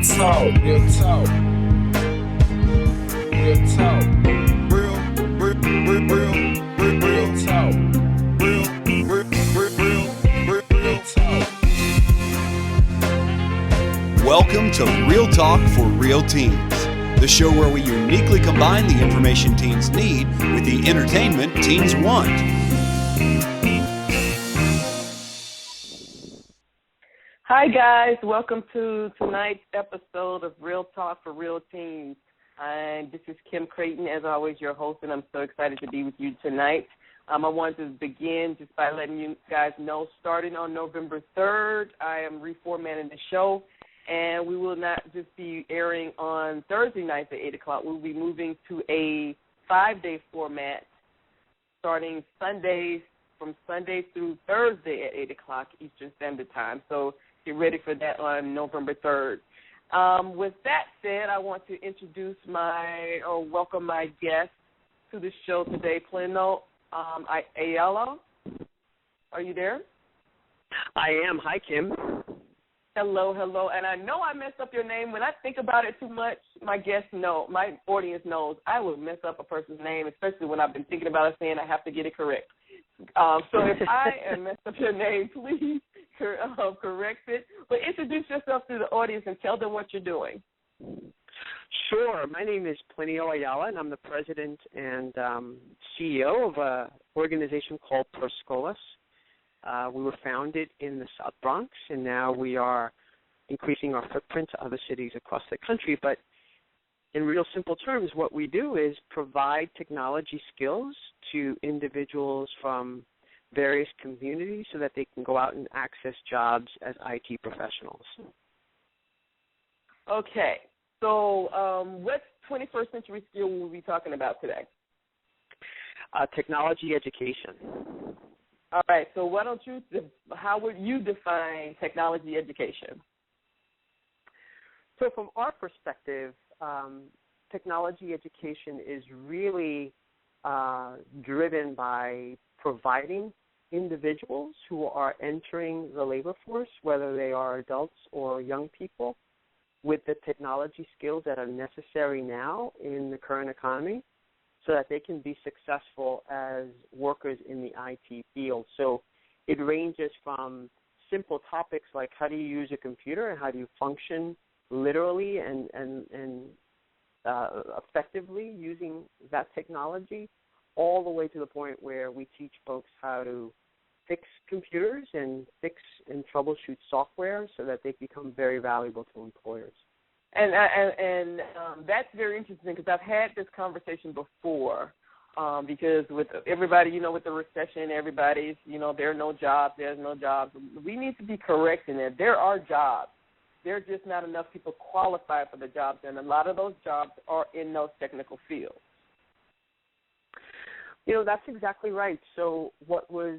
talk, real talk, real talk, real talk, real talk. Welcome to Real Talk for Real Teens, the show where we uniquely combine the information teens need with the entertainment teens want. Hi guys, welcome to tonight's episode of Real Talk for Real Teens. This is Kim Creighton, as always, your host, and I'm so excited to be with you tonight. I wanted to begin just by letting you guys know, starting on November 3rd, I am reformatting the show, and we will not just be airing on Thursday nights at 8 o'clock. We'll be moving to a 5-day format starting Sundays, from Sunday through Thursday at 8 o'clock Eastern Standard Time. So get ready for that on November 3rd. With that said, I want to introduce welcome my guest to the show today, Plinio Ayala. Are you there? I am. Hi, Kim. Hello. And I know I messed up your name. When I think about it too much, my audience knows I will mess up a person's name, especially when I've been thinking about it, saying I have to get it correct. So if I messed up your name, please correct it. But introduce yourself to the audience and tell them what you're doing. Sure. My name is Plinio Ayala, and I'm the president and CEO of an organization called Proscolas. We were founded in the South Bronx, and now we are increasing our footprint to other cities across the country. But in real simple terms, what we do is provide technology skills to individuals from various communities so that they can go out and access jobs as IT professionals. Okay. So what 21st century skill will we be talking about today? Technology education. All right. So how would you define technology education? So from our perspective, technology education is really driven by providing individuals who are entering the labor force, whether they are adults or young people, with the technology skills that are necessary now in the current economy so that they can be successful as workers in the IT field. So it ranges from simple topics like how do you use a computer and how do you function literally and effectively using that technology, all the way to the point where we teach folks how to fix computers and fix and troubleshoot software so that they become very valuable to employers. And that's very interesting because I've had this conversation before because with everybody, with the recession, everybody's, there are no jobs, there's no jobs. We need to be correcting it. There are jobs. There are just not enough people qualified for the jobs, and a lot of those jobs are in those technical fields. That's exactly right. So what was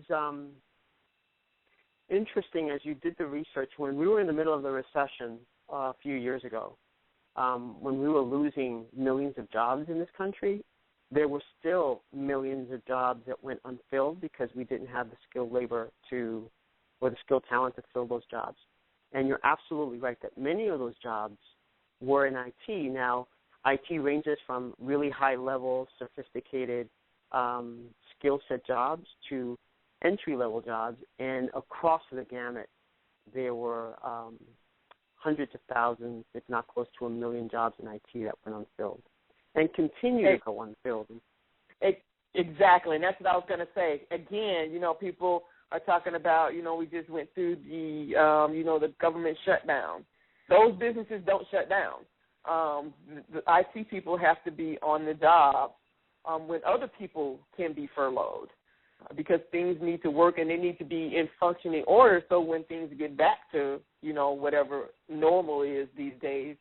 interesting as you did the research, when we were in the middle of the recession a few years ago, when we were losing millions of jobs in this country, there were still millions of jobs that went unfilled because we didn't have the skilled labor or the skilled talent to fill those jobs. And you're absolutely right that many of those jobs were in IT. Now, IT ranges from really high-level, sophisticated skill set jobs to entry-level jobs, and across the gamut, there were hundreds of thousands, if not close to 1 million jobs in IT that went unfilled and continue to go unfilled. Exactly, and that's what I was going to say. Again, people are talking about, we just went through the government shutdown. Those businesses don't shut down. The IT people have to be on the job when other people can be furloughed because things need to work and they need to be in functioning order so when things get back to, whatever normal is these days,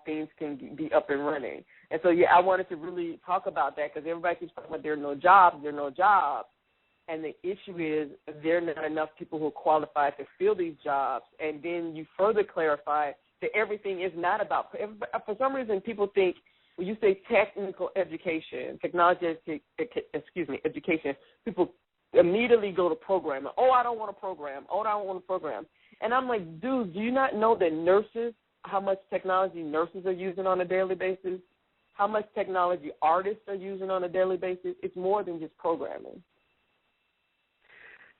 things can be up and running. And so, I wanted to really talk about that because everybody keeps talking about there are no jobs. And the issue is there are not enough people who are qualified to fill these jobs. And then you further clarify that everything is not about – for some reason people think when you say technical education, education, people immediately go to programming. Oh, I don't want to program. And I'm like, dude, do you not know that nurses how much technology nurses are using on a daily basis, how much technology artists are using on a daily basis. It's more than just programming.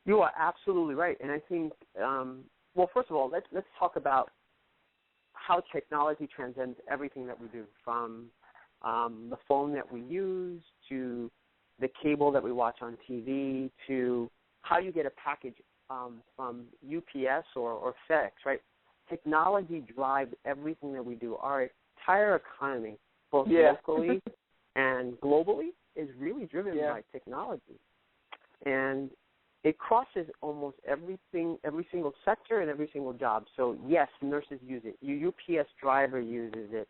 You are absolutely right, and I think, well, first of all, let's talk about how technology transcends everything that we do, from the phone that we use to the cable that we watch on TV to how you get a package from UPS or FedEx, right? Technology drives everything that we do. Our entire economy, both locally and globally, is really driven by technology. And it crosses almost everything, every single sector and every single job. So, yes, nurses use it. Your UPS driver uses it.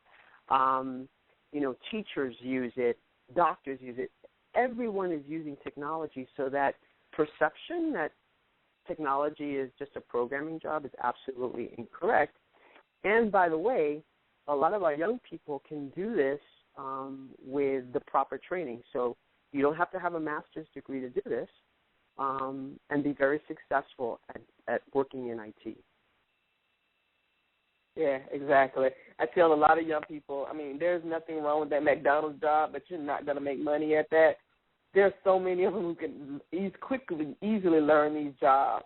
Teachers use it. Doctors use it. Everyone is using technology, so that perception that technology is just a programming job is absolutely incorrect. And by the way, a lot of our young people can do this with the proper training. So you don't have to have a master's degree to do this and be very successful at working in IT. Yeah, exactly. I tell a lot of young people, there's nothing wrong with that McDonald's job, but you're not going to make money at that. There's so many of them who can easily learn these jobs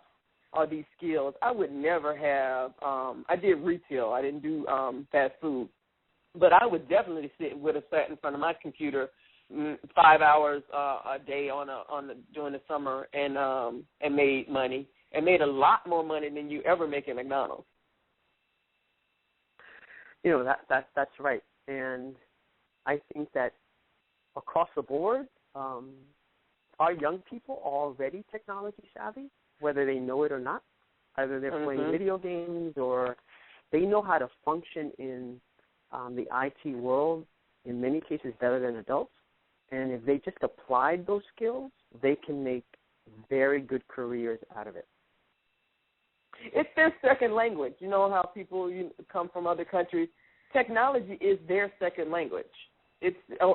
or these skills. I would never have, I did retail. I didn't do fast food. But I would definitely would have sat in front of my computer 5 hours a day during the summer and made money, and made a lot more money than you ever make at McDonald's. That's right. And I think that across the board, our young people are already technology savvy, whether they know it or not. Either they're playing video games or they know how to function in the IT world, in many cases better than adults. And if they just applied those skills, they can make very good careers out of it. It's their second language. You know how people come from other countries? Technology is their second language.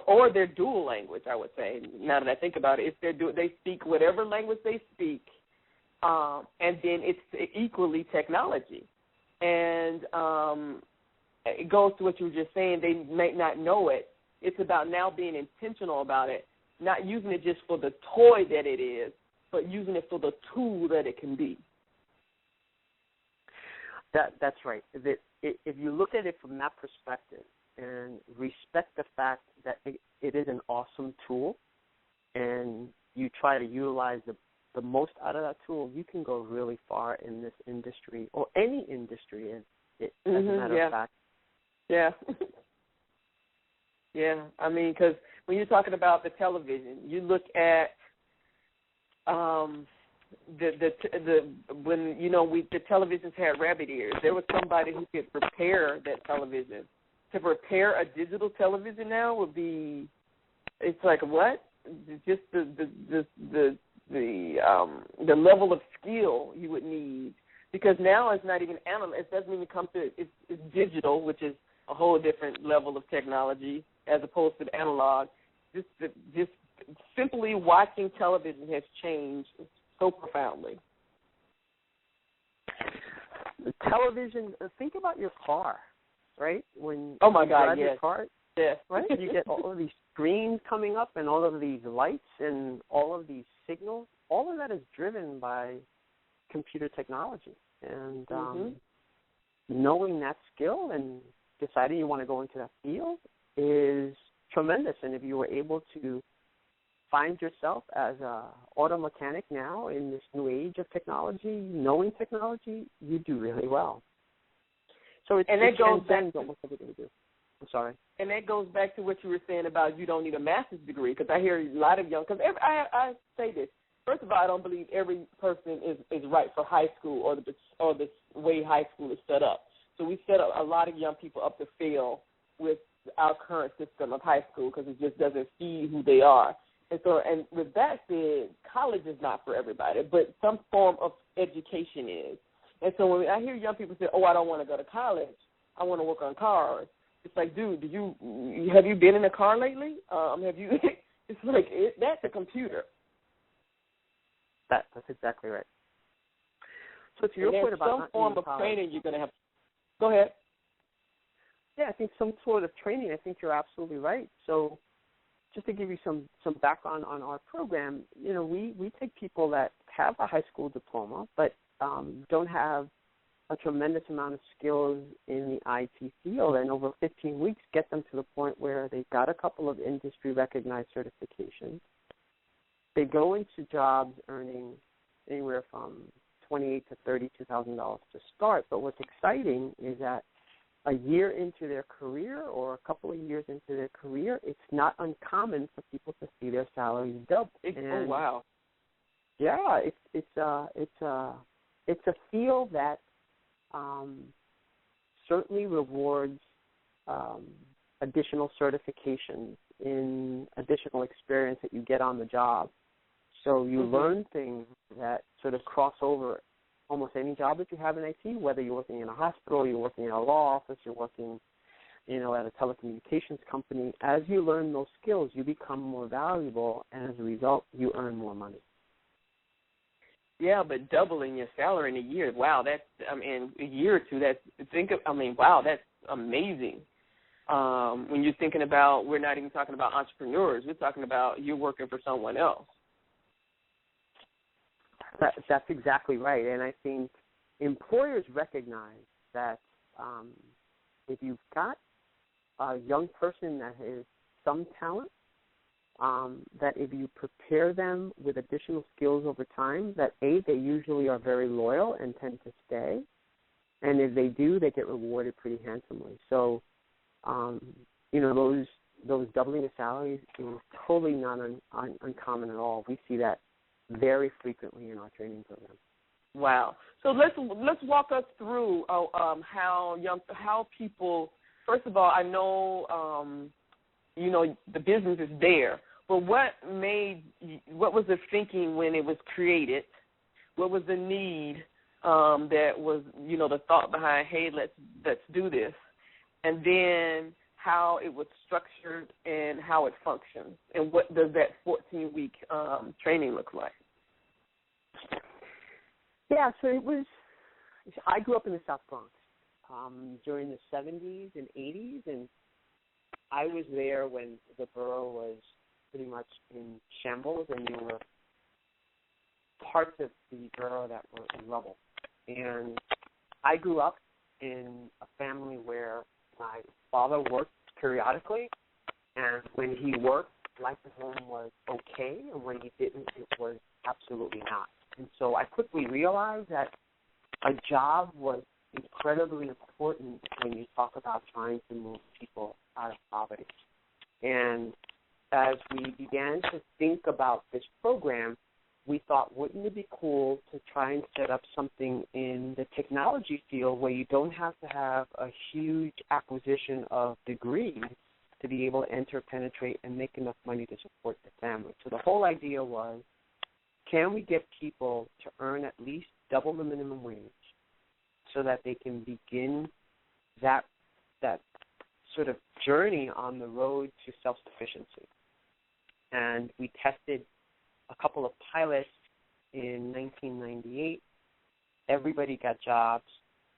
Or their dual language, I would say. Now that I think about it, they speak whatever language they speak, and then it's equally technology. And it goes to what you were just saying. They may not know it. It's about now being intentional about it, not using it just for the toy that it is, but using it for the tool that it can be. That's right. If you look at it from that perspective and respect the fact that it is an awesome tool, and you try to utilize the most out of that tool, you can go really far in this industry or any industry, as a matter of fact. Yeah. Yeah, because when you're talking about the television, you look at the televisions had rabbit ears. There was somebody who could prepare that television. To prepare a digital television now would be, it's like what? Just the level of skill you would need, because now it's not even analog. It doesn't even come to it's digital, which is a whole different level of technology as opposed to the analog. Just simply watching television has changed so profoundly. The television. Think about your car, right? When oh my you God, drive yes, your car, yes, right? You get all of these screens coming up and all of these lights and all of these signals. All of that is driven by computer technology, and knowing that skill and deciding you want to go into that field is tremendous. And if you were able to find yourself as an auto mechanic now in this new age of technology, knowing technology, you do really well. So it transcends almost everything we do. I'm sorry. And that goes back to what you were saying about you don't need a master's degree, because I hear a lot of young, because I say this. First of all, I don't believe every person is right for high school or the way high school is set up. So we set up a lot of young people up to fail with our current system of high school because it just doesn't feed who they are. And so, and with that said, college is not for everybody, but some form of education is. And so when I hear young people say, "Oh, I don't want to go to college. I want to work on cars," it's like, dude, have you been in a car lately? Have you? It's like that's a computer. That's exactly right. So to your point about some form of training, you're going to have. Go ahead. I think some sort of training. I think you're absolutely right. So just to give you some background on our program, we take people that have a high school diploma but don't have a tremendous amount of skills in the IT field, and over 15 weeks get them to the point where they've got a couple of industry-recognized certifications. They go into jobs earning anywhere from $28,000 to $32,000 to start, but what's exciting is that a year into their career or a couple of years into their career, it's not uncommon for people to see their salaries double. Oh, wow. Yeah, it's a field that certainly rewards additional certifications in additional experience that you get on the job. So you learn things that sort of cross over almost any job that you have in IT, whether you're working in a hospital, you're working in a law office, you're working, at a telecommunications company. As you learn those skills, you become more valuable, and as a result, you earn more money. Yeah, but doubling your salary in a year, wow, that's, a year or two, wow, that's amazing. When you're thinking about, we're not even talking about entrepreneurs, we're talking about you're working for someone else. That's exactly right, and I think employers recognize that if you've got a young person that has some talent, that if you prepare them with additional skills over time, that they usually are very loyal and tend to stay, and if they do, they get rewarded pretty handsomely. So, those doubling of salaries is totally not uncommon at all. We see that very frequently in our training program. Wow. So let's walk us through how people. First of all, I know the business is there, but what was the thinking when it was created? What was the need that was the thought behind? Hey, let's do this, and then how it was structured and how it functions, and what does that 14-week training look like? Yeah, so I grew up in the South Bronx during the 70s and 80s, and I was there when the borough was pretty much in shambles, and there were parts of the borough that were in rubble. And I grew up in a family where my father worked periodically, and when he worked, life at home was okay, and when he didn't, it was absolutely not. And so I quickly realized that a job was incredibly important when you talk about trying to move people out of poverty. And as we began to think about this program, we thought, wouldn't it be cool to try and set up something in the technology field where you don't have to have a huge acquisition of degrees to be able to enter, penetrate, and make enough money to support the family. So the whole idea was, can we get people to earn at least double the minimum wage so that they can begin that sort of journey on the road to self-sufficiency? And we tested a couple of pilots in 1998. Everybody got jobs.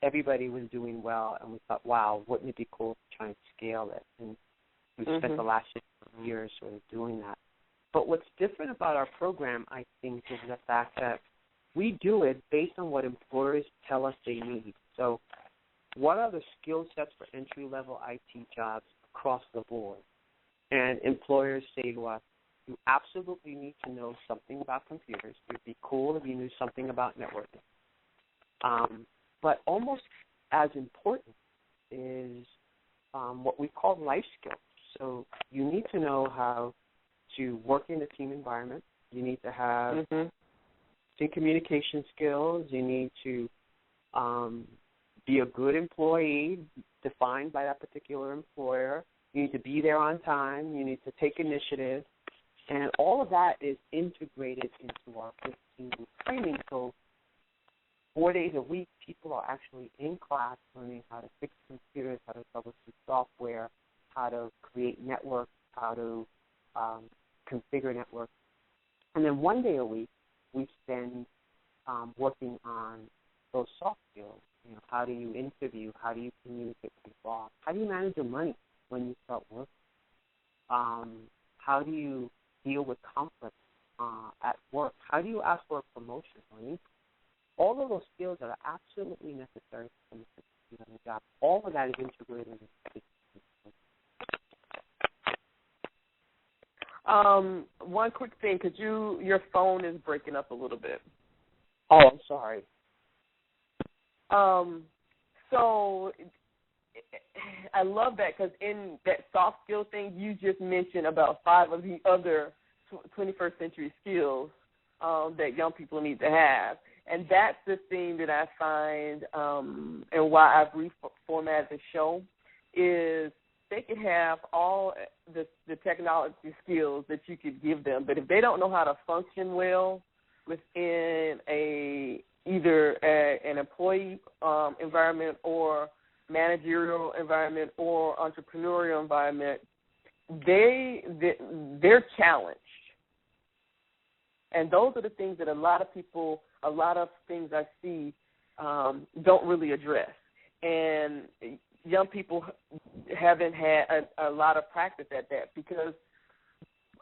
Everybody was doing well. And we thought, wow, wouldn't it be cool to try and scale it? And we spent the last 6 years sort of doing that. But what's different about our program, I think, is the fact that we do it based on what employers tell us they need. So what are the skill sets for entry-level IT jobs across the board? And employers say to us, you absolutely need to know something about computers. It would be cool if you knew something about networking. But almost as important is what we call life skills. So you need to know how to work in a team environment. You need to have communication skills. You need to be a good employee defined by that particular employer. You need to be there on time. You need to take initiative. And all of that is integrated into our 15-week training. So 4 days a week, people are actually in class learning how to fix computers, how to troubleshoot software, how to create networks, how to configure networks. And then 1 day a week, we spend working on those soft skills. You know, how do you interview? How do you communicate with your boss? How do you manage your money when you start working? How do you deal with conflict at work? How do you ask for a promotion or anything? All of those skills that are absolutely necessary for them to succeed on the job. All of that is integrated into one quick thing, could your phone is breaking up a little bit. Oh, I'm sorry. So I love that, because in that soft skill thing, you just mentioned about 5 of the other 21st century skills that young people need to have. And that's the thing that I find and why I've reformatted the show is they can have all the technology skills that you could give them, but if they don't know how to function well within either an employee environment or managerial environment or entrepreneurial environment, they're challenged. And those are the things that a lot of things I see don't really address. And young people haven't had a lot of practice at that, because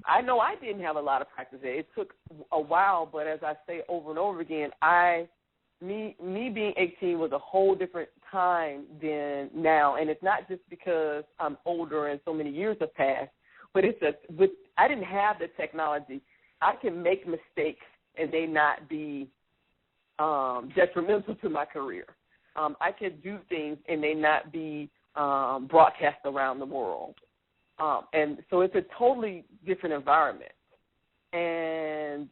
I know I didn't have a lot of practice at it. It took a while, but as I say over and over again, me being 18 was a whole different time than now. And it's not just because I'm older and so many years have passed, but I didn't have the technology. I can make mistakes and they not be detrimental to my career. I can do things and they not be broadcast around the world. And so it's a totally different environment. And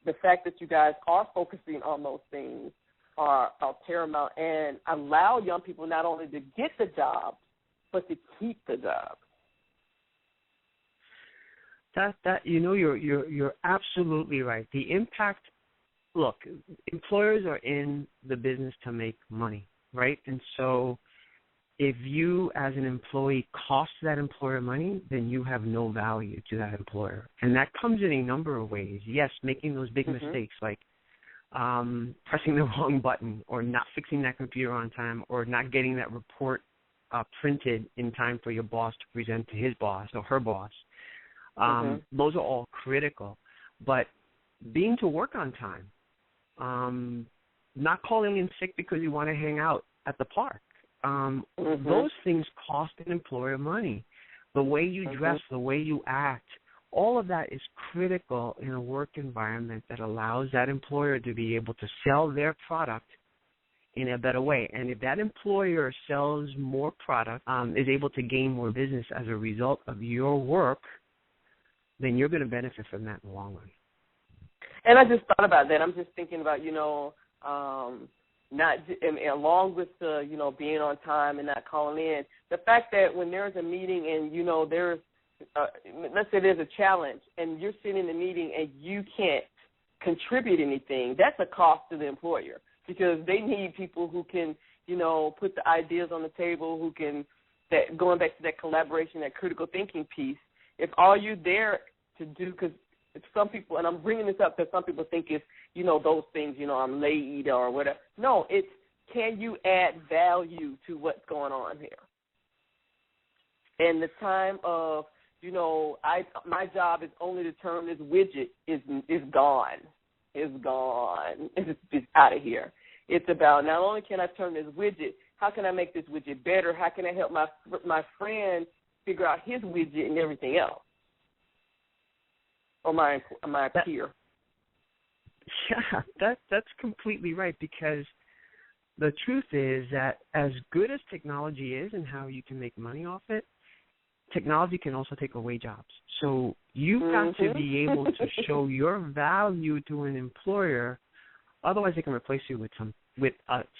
the fact that you guys are focusing on those things are paramount and allow young people not only to get the job, but to keep the job. You're absolutely right. The impact. Look, employers are in the business to make money, right? And so if you, as an employee, cost that employer money, then you have no value to that employer. And that comes in a number of ways. Yes, making those big mistakes like pressing the wrong button or not fixing that computer on time or not getting that report printed in time for your boss to present to his boss or her boss. Those are all critical. But being to work on time, not calling in sick because you want to hang out at the park. Those things cost an employer money. The way you dress, the way you act, all of that is critical in a work environment that allows that employer to be able to sell their product in a better way. And if that employer sells more product, is able to gain more business as a result of your work, then you're going to benefit from that in the long run. And I just thought about that. I'm just thinking about, along with the, being on time and not calling in, the fact that when there's a meeting and, there's, let's say there's a challenge and you're sitting in the meeting and you can't contribute anything, that's a cost to the employer because they need people who can, put the ideas on the table, who can, going back to that collaboration, that critical thinking piece, if all you're there to do, because some people, and I'm bringing this up because some people think it's, those things, I'm late or whatever. No, it's can you add value to what's going on here? And the time of, my job is only to turn this widget is gone. It's gone. It's out of here. It's about not only can I turn this widget, how can I make this widget better? How can I help my friend figure out his widget and everything else? Or my peer. Yeah, that's completely right, because the truth is that as good as technology is and how you can make money off it, technology can also take away jobs. So you've got to be able to show your value to an employer, otherwise they can replace you with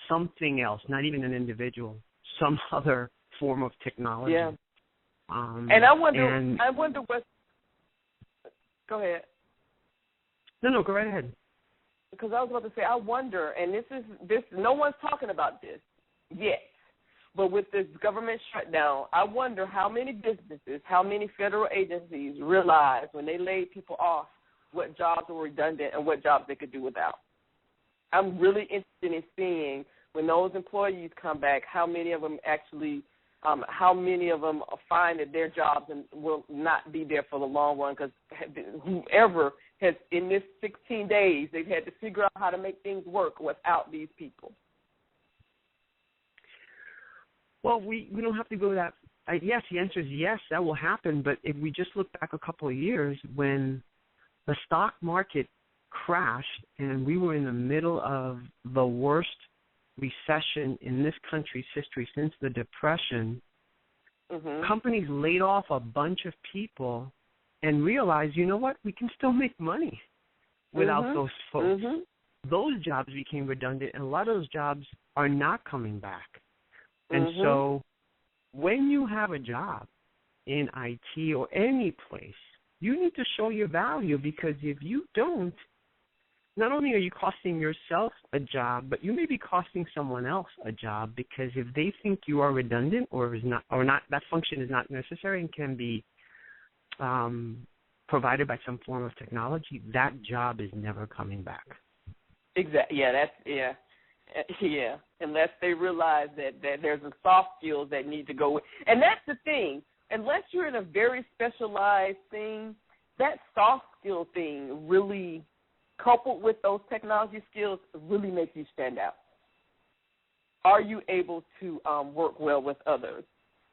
something else, not even an individual, some other form of technology. Yeah. And I wonder what. Go ahead. No, go right ahead. Because I was about to say, I wonder, and this no one's talking about this yet, but with this government shutdown, I wonder how many businesses, how many federal agencies realized when they laid people off what jobs were redundant and what jobs they could do without. I'm really interested in seeing when those employees come back, how many of them actually, how many of them find that their jobs will not be there for the long run, because whoever has, in this 16 days, they've had to figure out how to make things work without these people. Well, we don't have to go that. Yes, the answer is yes, that will happen. But if we just look back a couple of years when the stock market crashed and we were in the middle of the worst recession in this country's history since the Depression, companies laid off a bunch of people and realized, you know what, we can still make money without those folks. Those jobs became redundant, and a lot of those jobs are not coming back. And so when you have a job in IT or any place, you need to show your value, because if you don't, not only are you costing yourself a job, but you may be costing someone else a job, because if they think you are redundant or not, that function is not necessary and can be provided by some form of technology, that job is never coming back. Exactly. Yeah. Unless they realize that there's a soft skills that need to go with, and that's the thing. Unless you're in a very specialized thing, that soft skill thing really, coupled with those technology skills, really make you stand out. Are you able to work well with others?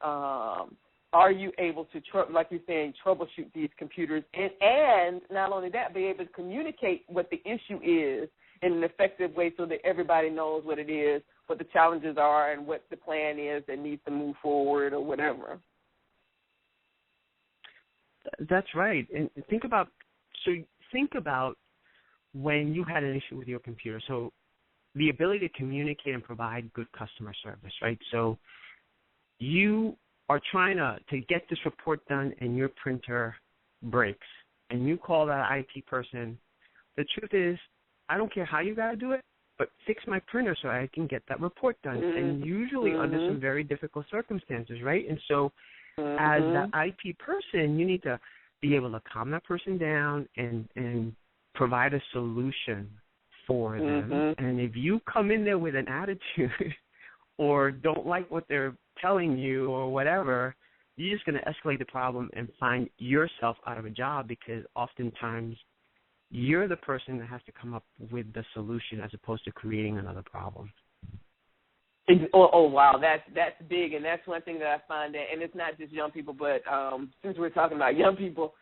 Are you able to, like you're saying, troubleshoot these computers? And not only that, be able to communicate what the issue is in an effective way so that everybody knows what it is, what the challenges are, and what the plan is that needs to move forward or whatever. That's right. And think about when you had an issue with your computer. So the ability to communicate and provide good customer service, right? So you are trying to get this report done and your printer breaks, and you call that IT person. The truth is, I don't care how you got to do it, but fix my printer so I can get that report done. And usually under some very difficult circumstances, right? And so as the IT person, you need to be able to calm that person down and provide a solution for them. And if you come in there with an attitude or don't like what they're telling you or whatever, you're just going to escalate the problem and find yourself out of a job, because oftentimes you're the person that has to come up with the solution as opposed to creating another problem. Oh wow, that's big, and that's one thing that I find that, and it's not just young people, but since we're talking about young people,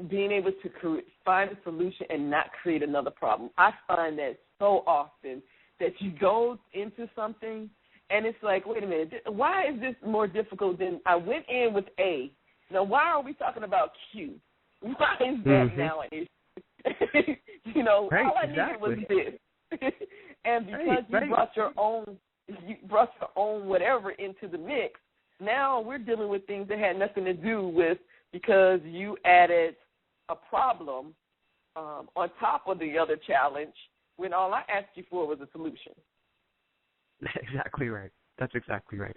being able to find a solution and not create another problem. I find that so often that you go into something and it's like, wait a minute, why is this more difficult than I went in with A? Now, why are we talking about Q? Why is that now an issue? All I needed was this. And because you brought your own whatever into the mix, now we're dealing with things that had nothing to do with, because you added a problem on top of the other challenge when all I asked you for was a solution. Exactly right. That's exactly right.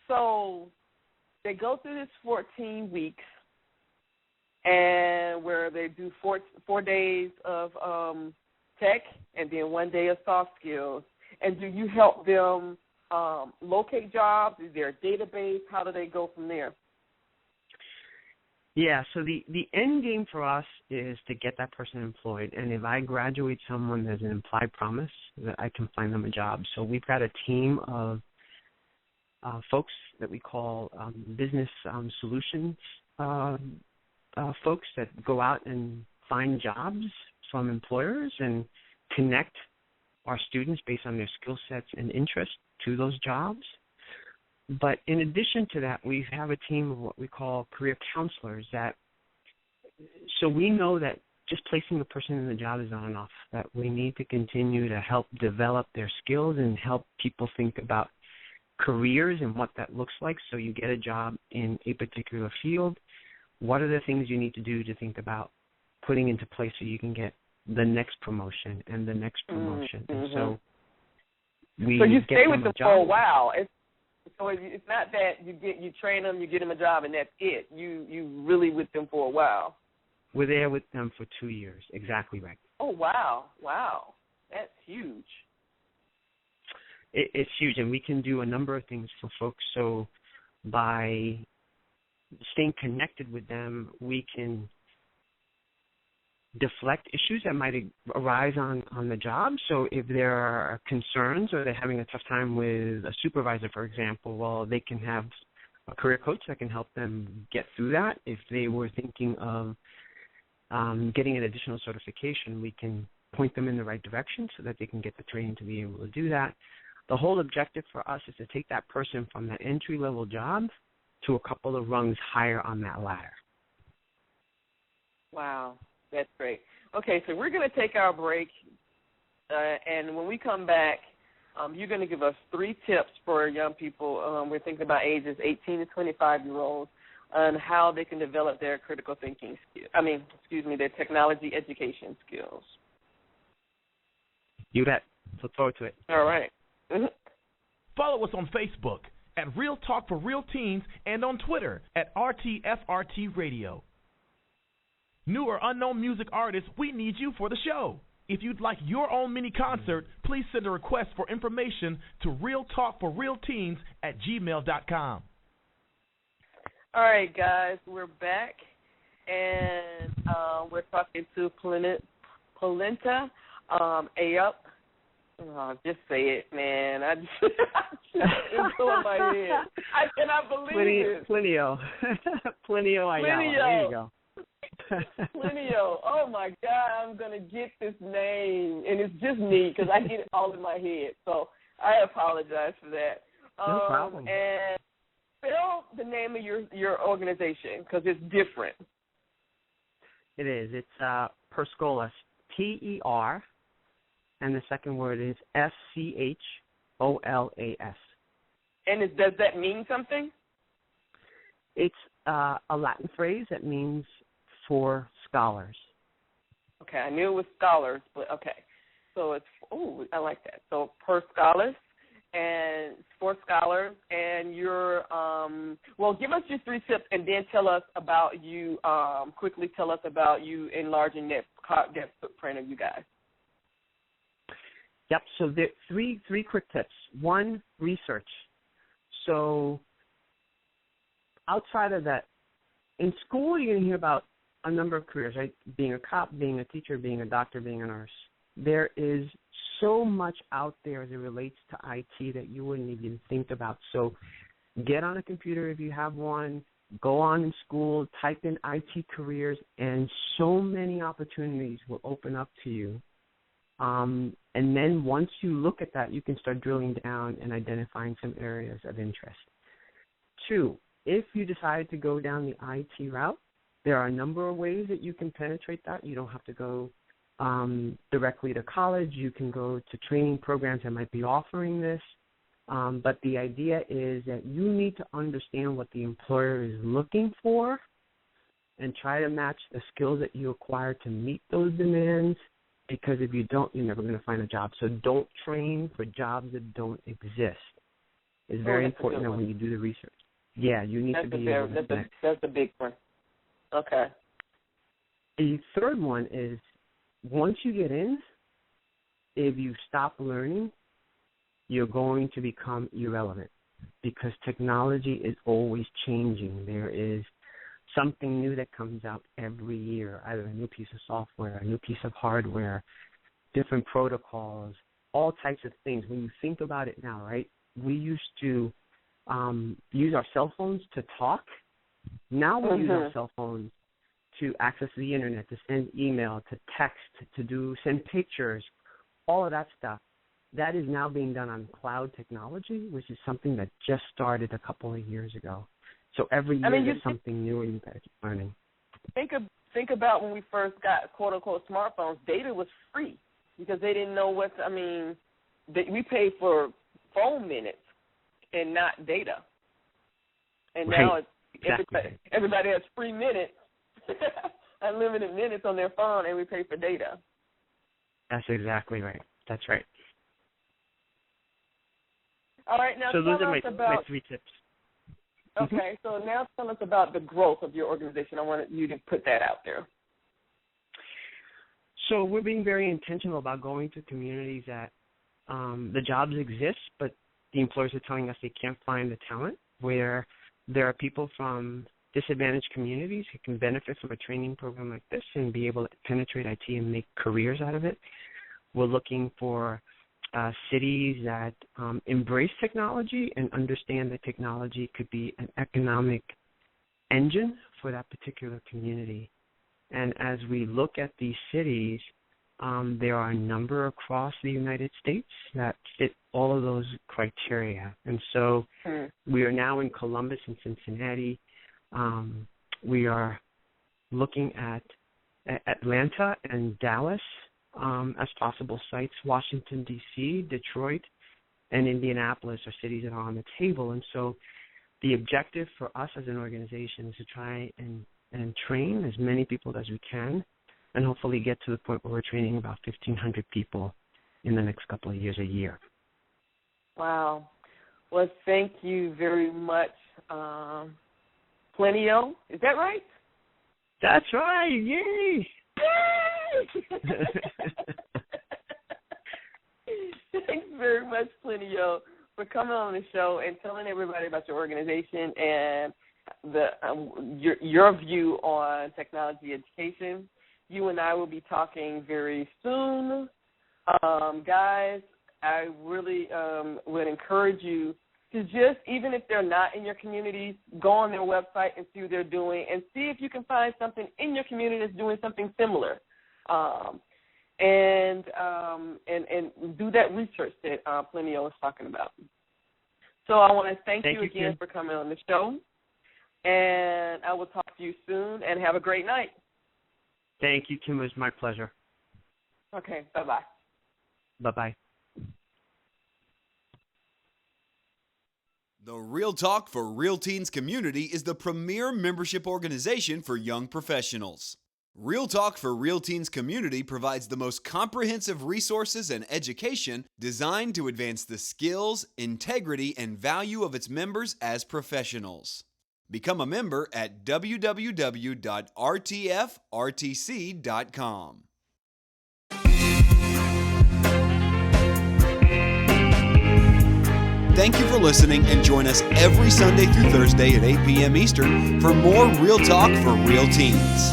So they go through this 14 weeks, and where they do four days of tech and then 1 day of soft skills. And do you help them locate jobs? Is there a database? How do they go from there? Yeah, so the end game for us is to get that person employed. And if I graduate someone, there's an implied promise that I can find them a job. So we've got a team of folks that we call business solutions folks that go out and find jobs from employers and connect our students based on their skill sets and interests to those jobs. But in addition to that, we have a team of what we call career counselors so we know that just placing the person in the job is not enough, that we need to continue to help develop their skills and help people think about careers and what that looks like. So you get a job in a particular field. What are the things you need to do to think about putting into place so you can get the next promotion and the next promotion? And so you stay with them for a while. So it's not that you train them, you get them a job, and that's it. You really with them for a while. We're there with them for 2 years. Exactly right. Oh, wow. Wow. That's huge. It's huge, and we can do a number of things for folks. So by staying connected with them, we can deflect issues that might arise on the job. So if there are concerns or they're having a tough time with a supervisor, for example, well, they can have a career coach that can help them get through that. If they were thinking of getting an additional certification, we can point them in the right direction so that they can get the training to be able to do that. The whole objective for us is to take that person from that entry-level job to a couple of rungs higher on that ladder. Wow, that's great. Okay, so we're going to take our break, and when we come back, you're going to give us 3 tips for young people. We're thinking about ages 18 to 25-year-olds on how they can develop their critical thinking skills. Their technology education skills. You bet. Look forward to it. All right. Follow us on Facebook at Real Talk for Real Teens and on Twitter at RTFRT Radio. New or unknown music artists, we need you for the show. If you'd like your own mini concert, please send a request for information to realtalkforrealteens@gmail.com. All right, guys, we're back, and we're talking to Plinio Ayala. Just say it, man. It's in my head. I cannot believe it. Plinio Ayala. There you go. Plinio. Oh, my God. I'm going to get this name. And it's just me because I get it all in my head. So I apologize for that. No problem. And spell the name of your organization because it's different. It is. It's Perscholas, P-E-R, and the second word is S-C-H-O-L-A-S. And does that mean something? It's a Latin phrase that means for scholars. Okay, I knew it was scholars, but okay. So it's, I like that. So Perscholas and for scholars, and you're, give us your 3 tips and then tell us about you, quickly tell us about you enlarging that footprint of you guys. Yep, so there are three quick tips. 1, research. So outside of that, in school you're going to hear about a number of careers, right? Being a cop, being a teacher, being a doctor, being a nurse. There is so much out there as it relates to IT that you wouldn't even think about. So get on a computer if you have one, go on in school, type in IT careers, and so many opportunities will open up to you. And then once you look at that, you can start drilling down and identifying some areas of interest. 2, if you decide to go down the IT route, there are a number of ways that you can penetrate that. You don't have to go directly to college. You can go to training programs that might be offering this. But the idea is that you need to understand what the employer is looking for and try to match the skills that you acquire to meet those demands, because if you don't, you're never going to find a job. So don't train for jobs that don't exist. It's very important that when you do the research. Yeah, you need to be able to connect. That's a big one. Okay. The third one is once you get in, if you stop learning, you're going to become irrelevant because technology is always changing. There is something new that comes out every year, either a new piece of software, a new piece of hardware, different protocols, all types of things. When you think about it now, right, we used to use our cell phones to talk. Now we use our cell phones to access the internet, to send email, to text, to send pictures, all of that stuff. That is now being done on cloud technology, which is something that just started a couple of years ago. So every year there's something new and you got to keep learning. Think about when we first got quote unquote smartphones. Data was free because they didn't know we paid for phone minutes and not data. And now everybody has free minutes, unlimited minutes on their phone, and we pay for data. That's exactly right. That's right. All right, now so tell those are us my 3 tips. Okay, so now tell us about the growth of your organization. I wanted you to put that out there. So we're being very intentional about going to communities that the jobs exist, but the employers are telling us they can't find the talent, where there are people from disadvantaged communities who can benefit from a training program like this and be able to penetrate IT and make careers out of it. We're looking for cities that embrace technology and understand that technology could be an economic engine for that particular community. And as we look at these cities, there are a number across the United States that fit all of those criteria. And so we are now in Columbus and Cincinnati. We are looking at Atlanta and Dallas as possible sites. Washington, D.C., Detroit, and Indianapolis are cities that are on the table. And so the objective for us as an organization is to try and train as many people as we can, and hopefully get to the point where we're training about 1,500 people in the next couple of years, a year. Wow. Well, thank you very much, Plinio. Is that right? That's right. Yay! Thanks very much, Plinio, for coming on the show and telling everybody about your organization and your view on technology education. You and I will be talking very soon. Guys, I really would encourage you to just, even if they're not in your community, go on their website and see what they're doing and see if you can find something in your community that's doing something similar. And do that research that Plinio was talking about. So I want to thank you again for coming on the show. And I will talk to you soon, and have a great night. Thank you, Kim. It was my pleasure. Okay, bye-bye. Bye-bye. The Real Talk for Real Teens community is the premier membership organization for young professionals. Real Talk for Real Teens community provides the most comprehensive resources and education designed to advance the skills, integrity, and value of its members as professionals. Become a member at www.rtfrtc.com. Thank you for listening, and join us every Sunday through Thursday at 8 p.m. Eastern for more Real Talk for Real Teens.